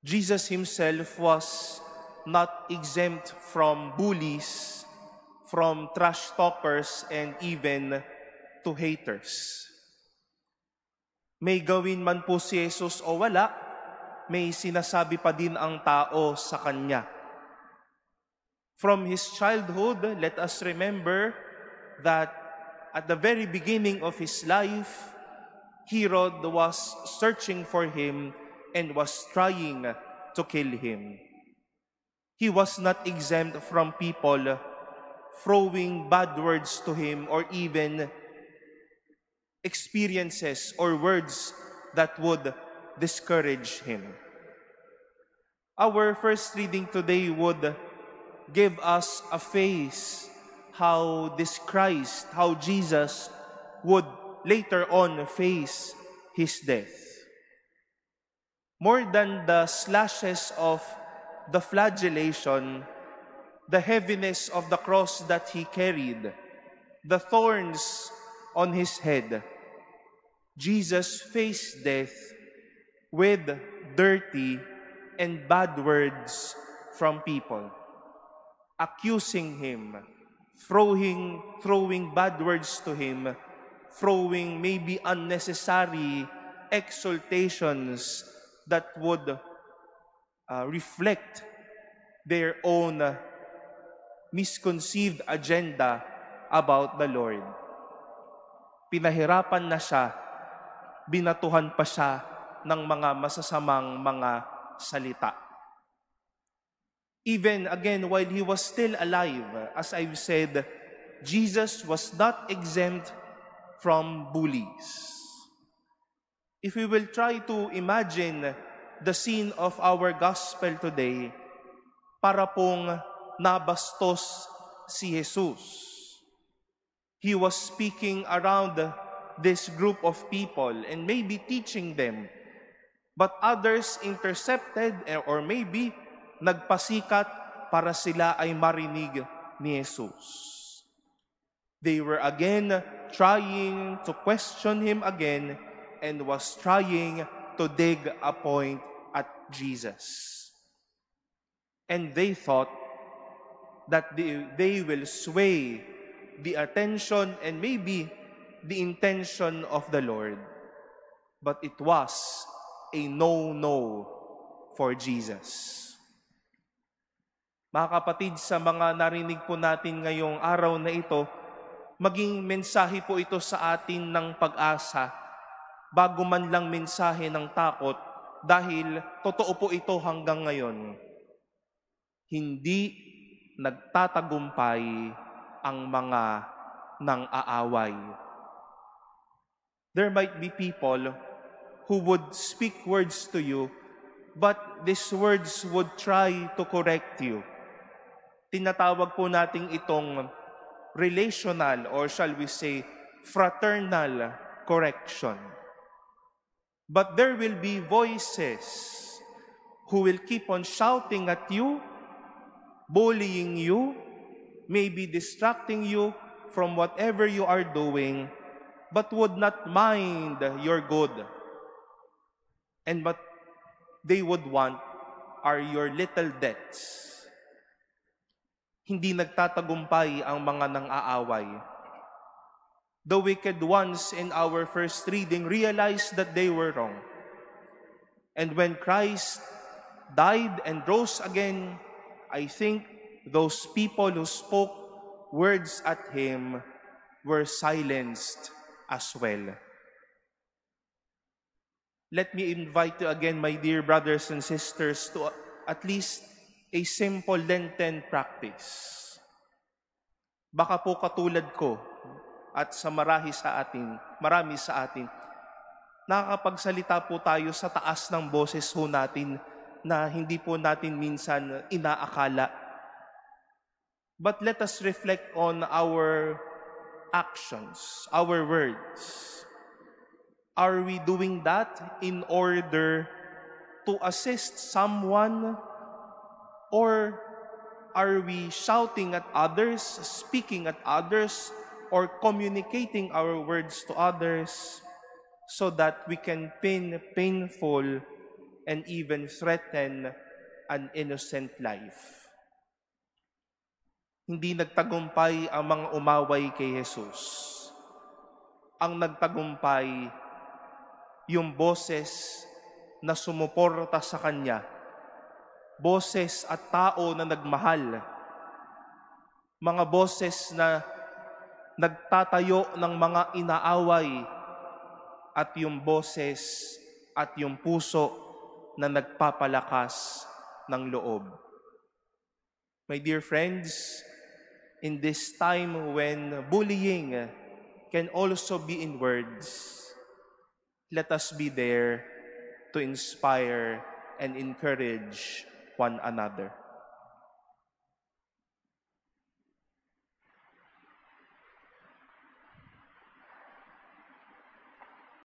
Jesus himself was not exempt from bullies, from trash talkers, and even to haters. May gawin man po si Jesus o wala, may sinasabi pa din ang tao sa kanya. From his childhood, let us remember that at the very beginning of his life, Herod was searching for him and was trying to kill him. He was not exempt from people throwing bad words to him or even experiences or words that would discourage him. Our first reading today would give us a face how this Christ, how Jesus would later on face his death. More than the slashes of the flagellation, the heaviness of the cross that he carried, the thorns on his head, Jesus faced death with dirty and bad words from people, accusing him, throwing bad words to him, throwing maybe unnecessary exaltations that would reflect their own misconceived agenda about the Lord. Pinahirapan na siya, binatuhan pa siya ng mga masasamang mga salita. Even again, while he was still alive, as I've said, Jesus was not exempt from bullies. If we will try to imagine the scene of our gospel today, para pong nabastos si Jesus. He was speaking around this group of people and maybe teaching them, but others intercepted or maybe nagpasikat para sila ay marinig ni Jesus. They were again trying to question him again and was trying to dig a point at Jesus. And they thought that they will sway the attention and maybe the intention of the Lord. But it was a no-no for Jesus. Mga kapatid, sa mga narinig po natin ngayong araw na ito, maging mensahe po ito sa atin ng pag-asa, bago man lang mensahe ng takot, dahil totoo po ito hanggang ngayon. Hindi nagtatagumpay ang mga nang-aaway. There might be people who would speak words to you, but these words would try to correct you. Tinatawag po natin itong relational or shall we say fraternal correction. But there will be voices who will keep on shouting at you, bullying you, maybe distracting you from whatever you are doing, but would not mind your good. And what they would want are your little debts. Hindi nagtatagumpay ang mga nang-aaway. The wicked ones in our first reading realized that they were wrong. And when Christ died and rose again, I think those people who spoke words at him were silenced as well. Let me invite you again, my dear brothers and sisters, to at least a simple Lenten practice. Baka po katulad ko at sa marami sa atin, nakakapagsalita po tayo sa taas ng boses ho natin na hindi po natin minsan inaakala. But let us reflect on our actions, our words. Are we doing that in order to assist someone? Or are we shouting at others, speaking at others, or communicating our words to others so that we can pin painful and even threaten an innocent life. Hindi nagtagumpay ang mga umaway kay Jesus. Ang nagtagumpay, yung boses na sumuporta sa Kanya, boses at tao na nagmahal, mga boses na nagtatayo ng mga inaaway, at yung boses at yung puso na nagpapalakas ng loob. My dear friends, in this time when bullying can also be in words, let us be there to inspire and encourage one another.